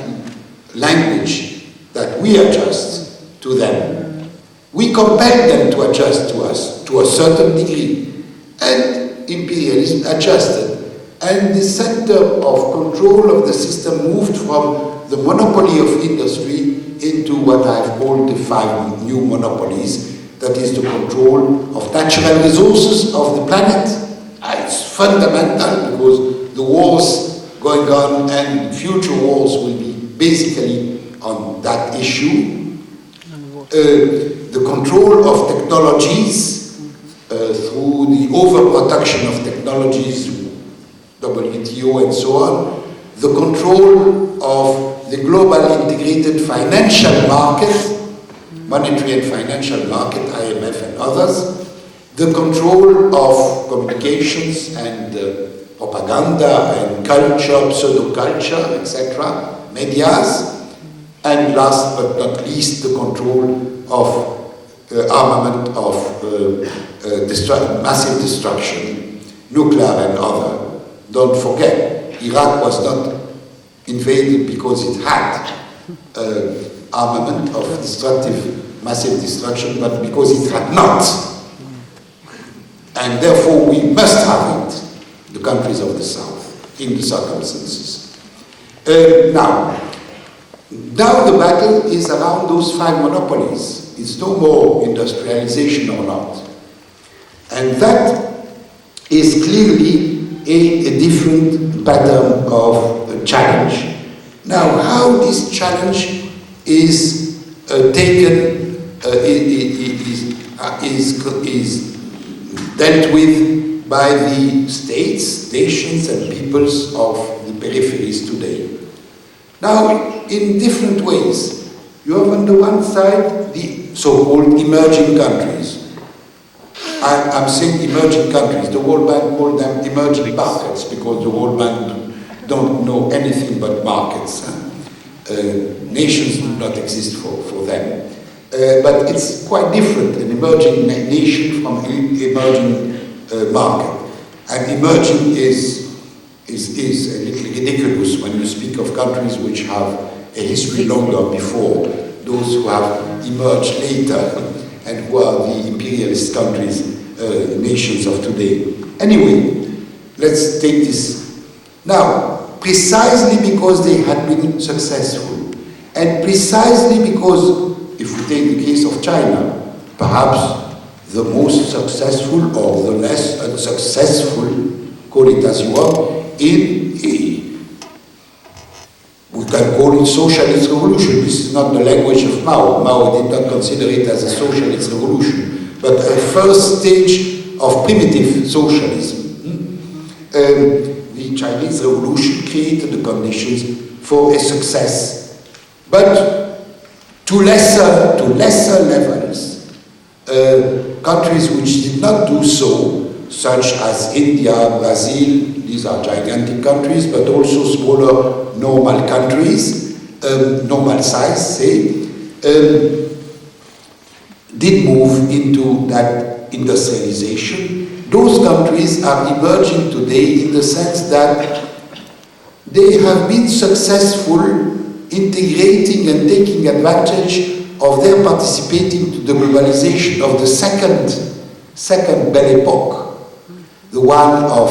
language that we adjust to them. We compelled them to adjust to us to a certain degree, and imperialism adjusted. And the center of control of the system moved from the monopoly of industry into what I've called the 5 new monopolies, that is the control of natural resources of the planet. It's fundamental because the wars going on and future wars will be basically on that issue. The control of technologies through the overproduction of technologies, WTO and so on, the control of the global integrated financial market, monetary and financial market, IMF and others, the control of communications and propaganda and culture, pseudo-culture, etc., medias, and last but not least, the control of armament of massive destruction, nuclear and other. Don't forget, Iraq was not invaded because it had armament of destructive, massive destruction, but because it had not. And therefore we must have it, the countries of the South, in the circumstances. Now the battle is around those 5 monopolies. It's no more industrialization or not. And that is clearly a different pattern of challenge. Now, how this challenge is taken, is dealt with by the states, nations, and peoples of the peripheries today. Now, in different ways. You have on the one side the so-called emerging countries. I'm saying emerging countries. The World Bank called them emerging markets because the World Bank don't know anything but markets. Nations do not exist for them. But it's quite different, an emerging nation from an emerging market. And emerging is a little ridiculous when you speak of countries which have a history longer before those who have emerged later and who are the imperialist countries, nations of today. Anyway, let's take this. Now, precisely because they had been successful, and precisely because, if we take the case of China, perhaps the most successful or the less unsuccessful, call it as you want, in a, we can call it socialist revolution. This is not the language of Mao. Mao did not consider it as a socialist revolution, but a first stage of primitive socialism. The Chinese Revolution created the conditions for a success, but to lesser levels. Countries which did not do so, such as India, Brazil, these are gigantic countries, but also smaller normal countries, normal size, say, did move into that industrialization. Those countries are emerging today in the sense that they have been successful integrating and taking advantage of their participating to the globalization of the second Belle Epoque, the one of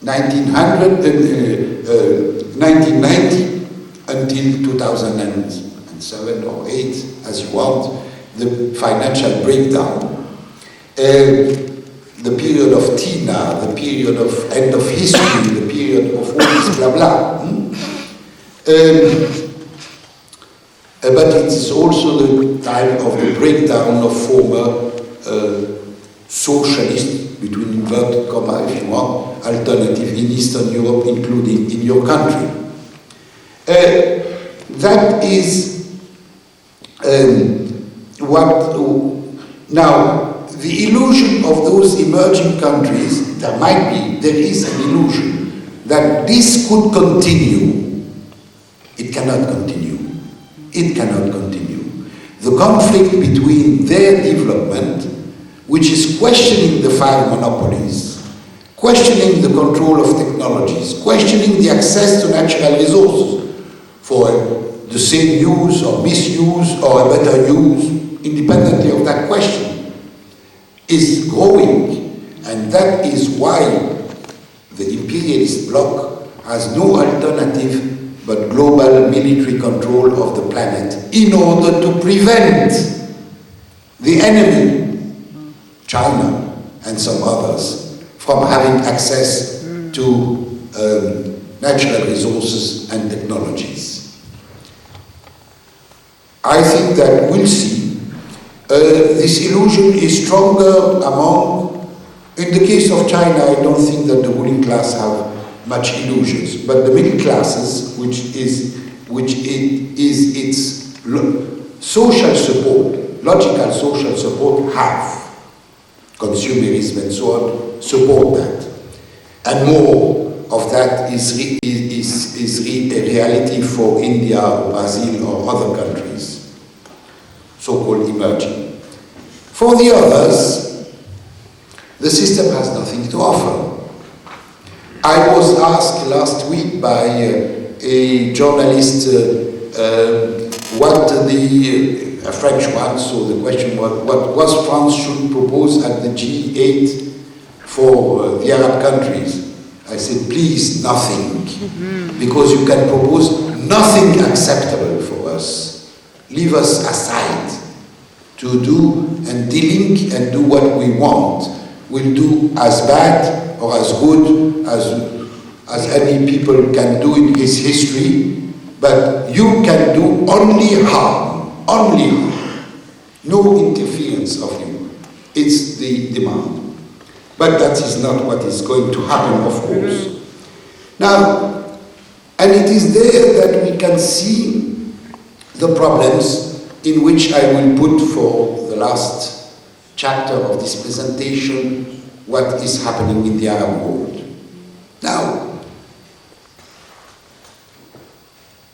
1990 until 2007 or 8, as you want, the financial breakdown, the period of Tina, the period of end of history, the period of all this blah blah. But it is also the time of the breakdown of former socialist, between inverted comma if you want, alternative in Eastern Europe, including in your country. That is now, the illusion of those emerging countries, there is an illusion that this could continue. It cannot continue. It cannot continue. The conflict between their development, which is questioning the five monopolies, questioning the control of technologies, questioning the access to natural resources for the same use or misuse or a better use, independently of that question, is growing. And that is why the imperialist bloc has no alternative but global military control of the planet in order to prevent the enemy, China and some others, from having access to natural resources and technologies. I think that we'll see. This illusion is stronger in the case of China, I don't think that the ruling class have much illusions, but the middle classes, which is its social support, logical social support, have consumerism and so on, support that. And more of that is a reality for India or Brazil or other countries, so-called emerging. For the others, the system has nothing to offer. I was asked last week by a journalist a French one, so the question was, what France should propose at the G8 for the Arab countries. I said, please, nothing, because you can propose nothing acceptable for us. Leave us aside to do and delink and do what we want. We'll do as bad or as good as any people can do in his history, but you can do only harm, no interference of you. It's the demand. But that is not what is going to happen, of course. Now, and it is there that we can see the problems in which I will put for the last chapter of this presentation what is happening in the Arab world. Now,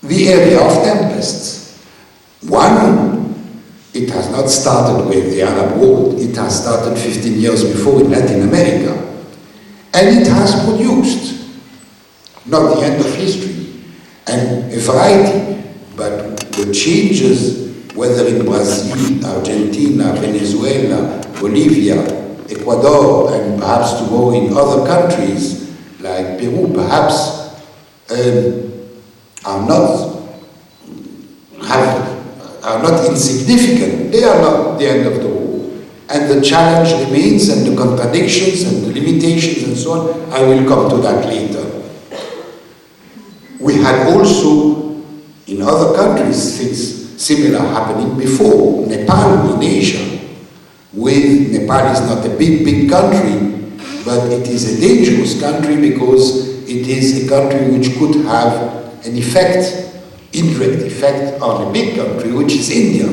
the area of Tempest. One, it has not started with the Arab world, it has started 15 years before in Latin America. And it has produced, not the end of history, and a variety, but the changes, whether in Brazil, Argentina, Venezuela, Bolivia, Ecuador, and perhaps tomorrow in other countries like Peru, perhaps, are not insignificant. They are not the end of the world. And the challenge remains, and the contradictions and the limitations and so on. I will come to that later. We had also, in other countries, things similar happening before. Nepal in Asia. Nepal is not a big country, but it is a dangerous country because it is a country which could have an indirect effect on a big country, which is India.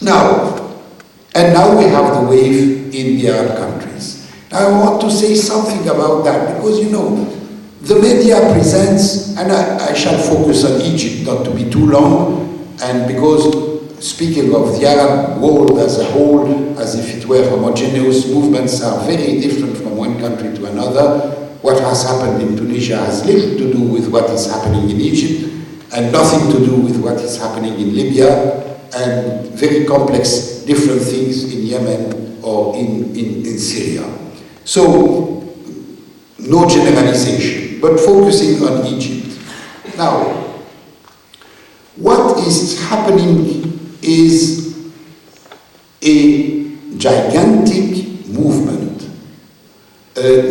Now we have the wave in the Arab countries. Now I want to say something about that because, the media presents, and I shall focus on Egypt, not to be too long, and because speaking of the Arab world as a whole, as if it were homogeneous, movements are very different from one country to another. What has happened in Tunisia has little to do with what is happening in Egypt, and nothing to do with what is happening in Libya, and very complex, different things in Yemen or in Syria. So, no generalization, but focusing on Egypt. Now, what is happening is a gigantic movement.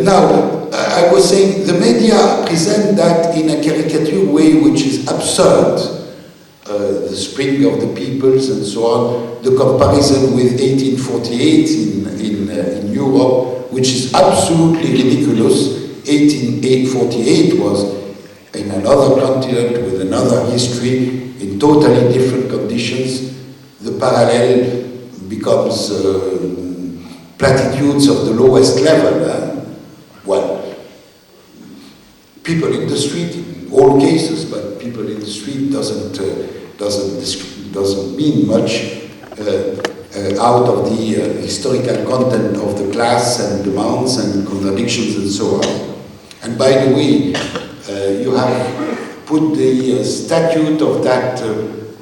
Now, I was saying the media present that in a caricature way which is absurd. The spring of the peoples and so on, the comparison with 1848 in Europe, which is absolutely ridiculous. 1848 was in another continent with another history, in totally different conditions. The parallel becomes platitudes of the lowest level. Well, people in the street, in all cases, but people in the street doesn't mean much out of the historical content of the class and demands and contradictions and so on. And by the way, you have put the statute of that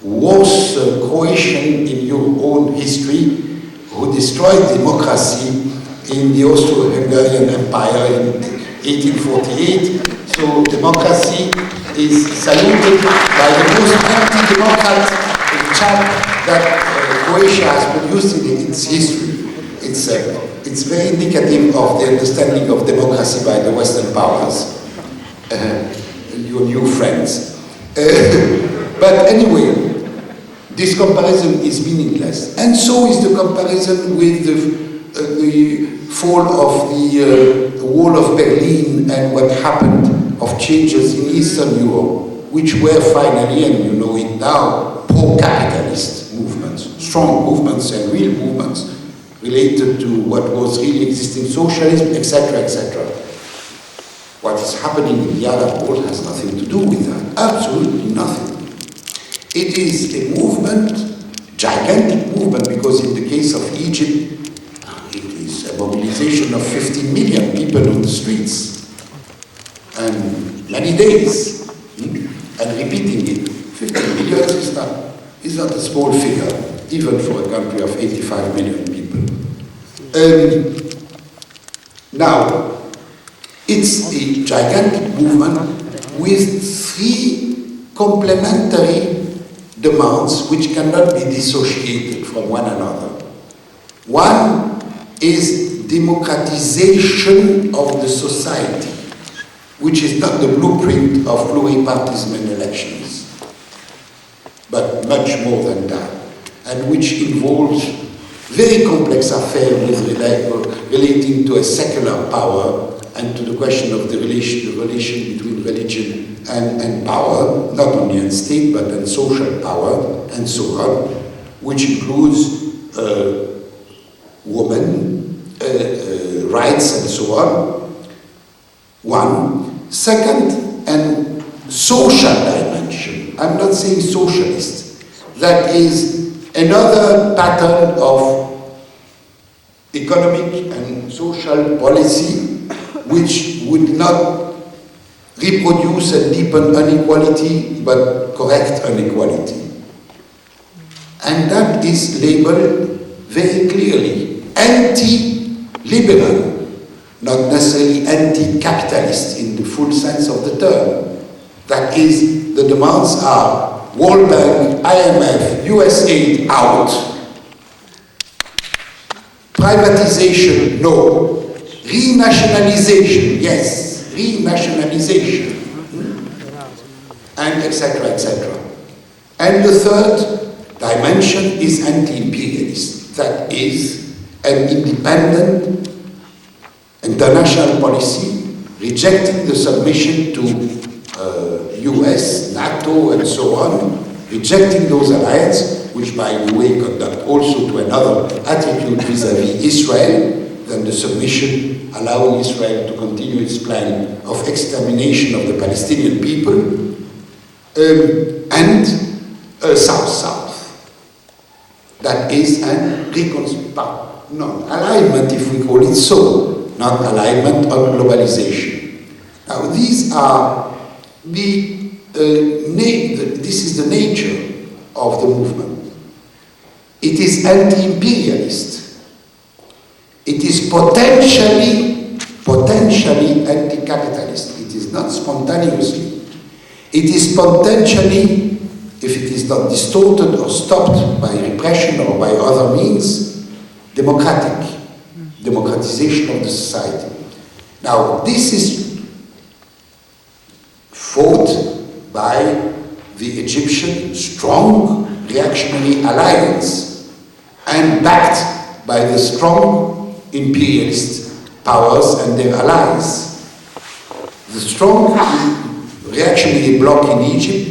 worst Croatian in your own history who destroyed democracy in the Austro-Hungarian Empire in 1848. So democracy is saluted by the most anti-democrat chap that Croatia has produced in its history. It's very indicative of the understanding of democracy by the Western powers, your new friends. But anyway, this comparison is meaningless. And so is the comparison with the fall of the wall of Berlin and what happened of changes in Eastern Europe, which were finally, and you know it now, pro-capitalist movements, strong movements and real movements related to what was really existing socialism, etc., etc. What is happening in the Arab world has nothing to do with that, absolutely nothing. It is a movement, gigantic movement, because in the case of Egypt, it is a mobilization of 15 million people on the streets, and many days, and repeating it. 15 million is not a small figure, even for a country of 85 million people. Now, it's a gigantic movement with three complementary demands which cannot be dissociated from one another. One is democratization of the society, which is not the blueprint of pluripartism in elections, but much more than that, and which involves very complex affairs relating to a secular power and to the question of the relation between religion and power, not only in state but in social power and so on, which includes women, rights and so on. One. Second, and social dimension. I'm not saying socialist. That is another pattern of economic and social policy which would not reproduce and deepen inequality but correct inequality. And that is labeled very clearly anti-liberal, not necessarily anti-capitalist in the full sense of the term. That is, the demands are World Bank, IMF, US aid out, privatization, no, renationalization, yes, renationalization, and etc., etc. And the third dimension is anti-imperialist. That is an independent international policy rejecting the submission to US, NATO, and so on, rejecting those alliances, which by the way conduct also to another attitude vis-à-vis Israel, than the submission allowing Israel to continue its plan of extermination of the Palestinian people, and South-South. is an non-alignment, if we call it so, non-alignment on globalization. Now, these are this is the nature of the movement. It is anti-imperialist. It is potentially anti-capitalist. It is not spontaneously. It is potentially, if it is not distorted or stopped by repression or by other means, democratization of the society. Now, this is fought by the Egyptian strong reactionary alliance and backed by the strong imperialist powers and their allies. The strong reactionary bloc in Egypt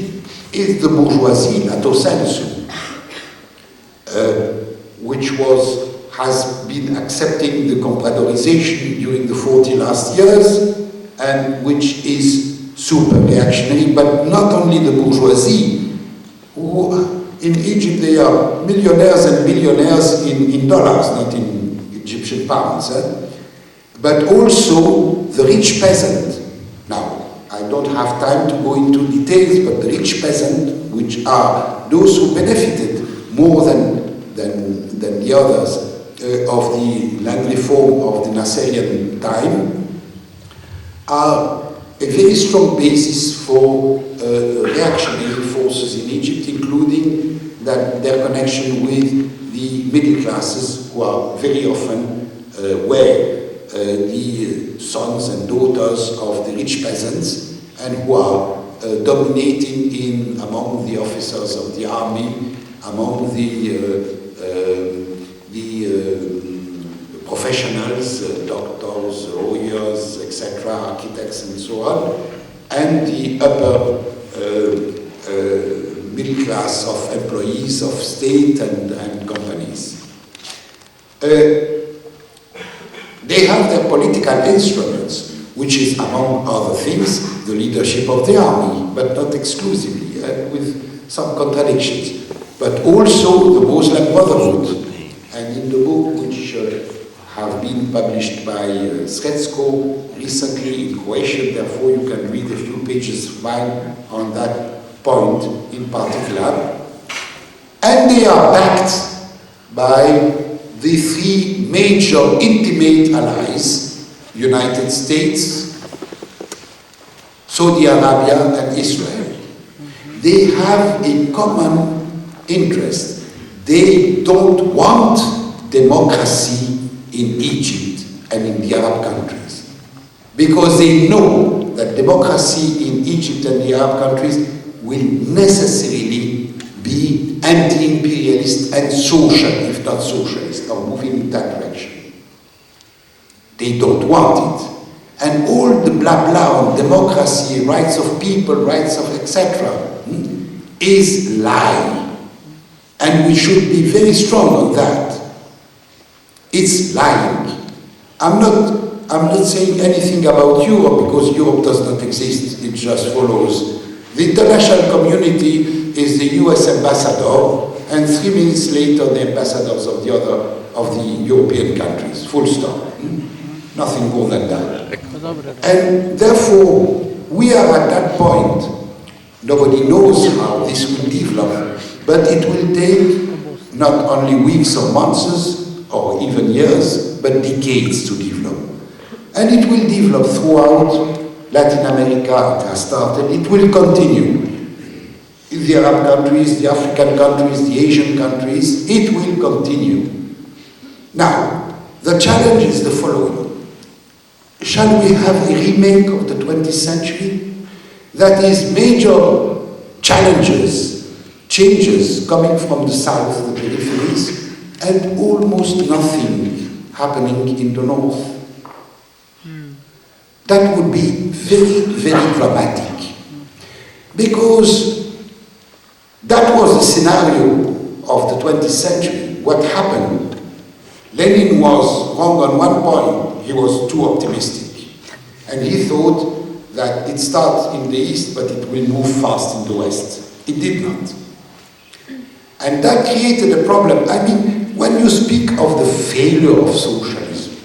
is the bourgeoisie lato sensu, which has been accepting the compradorization during the 40 last years, and which is super reactionary, but not only the bourgeoisie, who in Egypt they are millionaires and billionaires in dollars, not in Egyptian pounds, but also the rich peasant. Now, I don't have time to go into details, but the rich peasant, which are those who benefited more than the others of the land reform of the Naserian time, are a very strong basis for reactionary forces in Egypt, including their connection with the middle classes, who are very often the sons and daughters of the rich peasants, and who are dominating among the officers of the army, among the professionals, doctors, lawyers, etc., architects, and so on, and the upper middle class of employees of state and companies. They have their political instruments, which is, among other things, the leadership of the army, but not exclusively, with some contradictions, but also the Muslim Brotherhood. And in the book, which have been published by Srecko recently in Croatian, therefore you can read a few pages of mine on that point in particular. And they are backed by the three major intimate allies, United States, Saudi Arabia, and Israel. They have a common interest. They don't want democracy in Egypt and in the Arab countries, because they know that democracy in Egypt and the Arab countries will necessarily be anti-imperialist and social, if not socialist, or moving in that direction. They don't want it. And all the blah blah on democracy, rights of people, rights of etc. is lie. And we should be very strong on that. It's lying. I'm not saying anything about Europe, because Europe does not exist, it just follows. The international community is the US ambassador, and 3 minutes later the ambassadors of the European countries, full stop. Nothing more than that. And therefore, we are at that point. Nobody knows how this will develop, but it will take not only weeks or months, or even years, but decades to develop. And it will develop throughout Latin America. It has started. It will continue. In the Arab countries, the African countries, the Asian countries, it will continue. Now, the challenge is the following. Shall we have a remake of the 20th century? That is, major changes coming from the south, the peripheries, and almost nothing happening in the north. That would be very, very dramatic, because that was the scenario of the 20th century. What happened? Lenin was wrong on one point. He was too optimistic, and he thought that it starts in the east, but it will move fast in the west. It did not. And that created a problem. I mean, when you speak of the failure of socialism,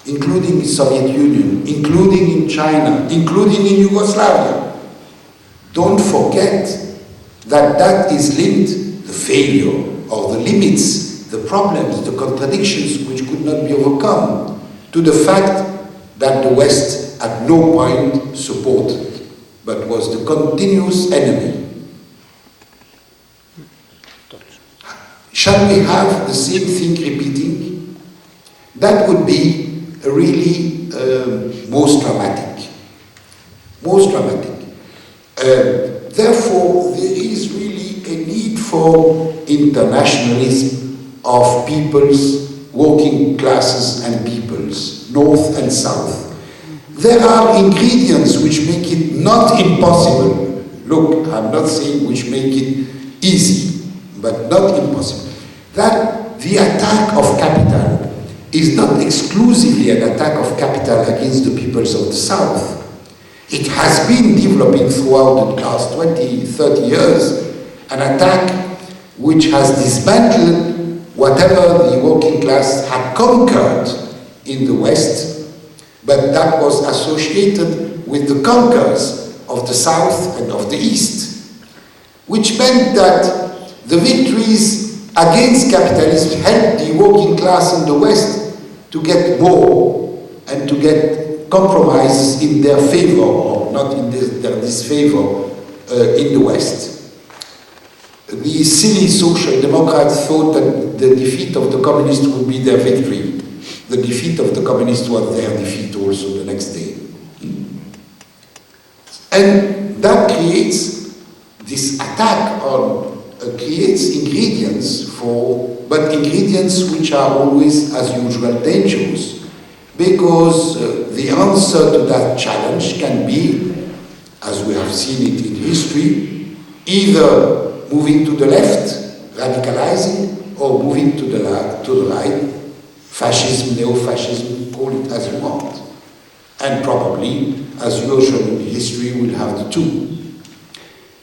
including the Soviet Union, including in China, including in Yugoslavia, don't forget that that is linked, the failure or the limits, the problems, the contradictions which could not be overcome, to the fact that the West at no point supported, but was the continuous enemy. Shall we have the same thing repeating? That would be really most dramatic. Most dramatic. Therefore, there is really a need for internationalism of peoples, working classes and peoples, North and South. There are ingredients which make it not impossible. Look, I'm not saying which make it easy, but not impossible. That the attack of capital is not exclusively an attack of capital against the peoples of the South. It has been developing throughout the last 20, 30 years, an attack which has dismantled whatever the working class had conquered in the West, but that was associated with the conquerors of the South and of the East, which meant that the victories against capitalism helped the working class in the West to get more and to get compromises in their favor, or not in their disfavor, in the West. The silly social democrats thought that the defeat of the communists would be their victory. The defeat of the communists was their defeat also the next day. And that creates this attack on creates ingredients but ingredients which are always, as usual, dangerous, because the answer to that challenge can be, as we have seen it in history, either moving to the left, radicalizing, or moving to the right, fascism, neo-fascism, call it as you want. And probably, as usual in history, we'll have the two.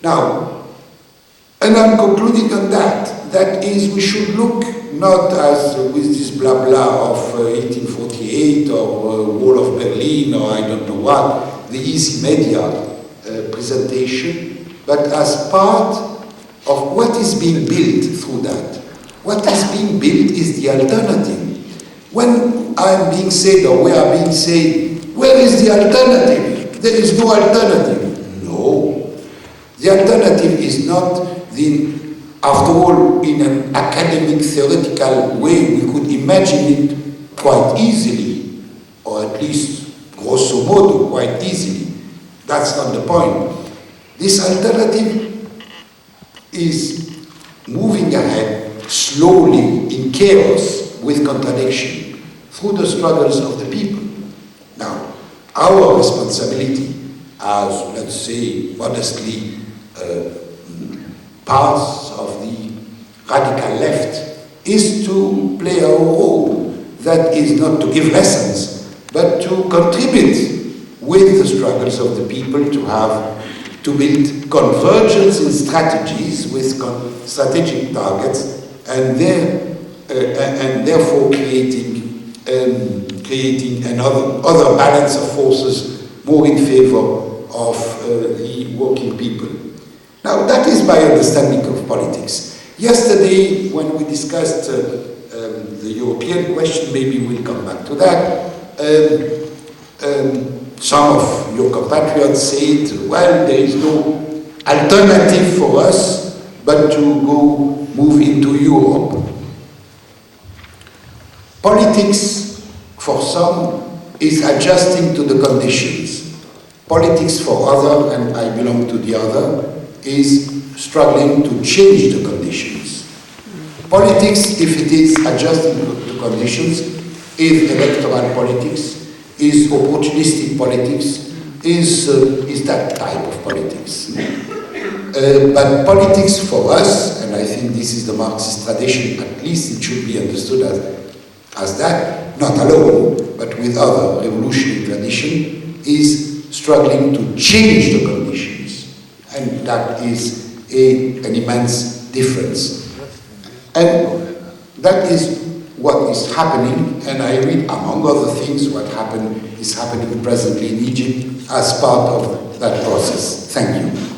Now, and I'm concluding on that. That is, we should look not as with this blah blah of 1848 or Wall of Berlin or I don't know what, the easy media presentation, but as part of what is being built through that. What is being built is the alternative. When I'm being said or we are being said, where is the alternative? There is no alternative. No. The alternative is not after all, in an academic, theoretical way, we could imagine it quite easily, or at least grosso modo, quite easily. That's not the point. This alternative is moving ahead slowly in chaos with contradiction through the struggles of the people. Now, our responsibility as, let's say, modestly, parts of the radical left is to play our role. That is not to give lessons, but to contribute with the struggles of the people to build convergence in strategies with strategic targets, and therefore creating another balance of forces more in favor of the working people. Now, that is my understanding of politics. Yesterday, when we discussed the European question, maybe we'll come back to that, some of your compatriots said, well, there is no alternative for us but to move into Europe. Politics, for some, is adjusting to the conditions. Politics for other, and I belong to the other, is struggling to change the conditions. Politics, if it is adjusting to the conditions, is electoral politics, is opportunistic politics, is that type of politics. But politics for us, and I think this is the Marxist tradition, at least it should be understood as that, not alone, but with other revolutionary tradition, is struggling to change the conditions. And that is an immense difference. And that is what is happening, and I read, among other things, what is happening presently in Egypt as part of that process. Thank you.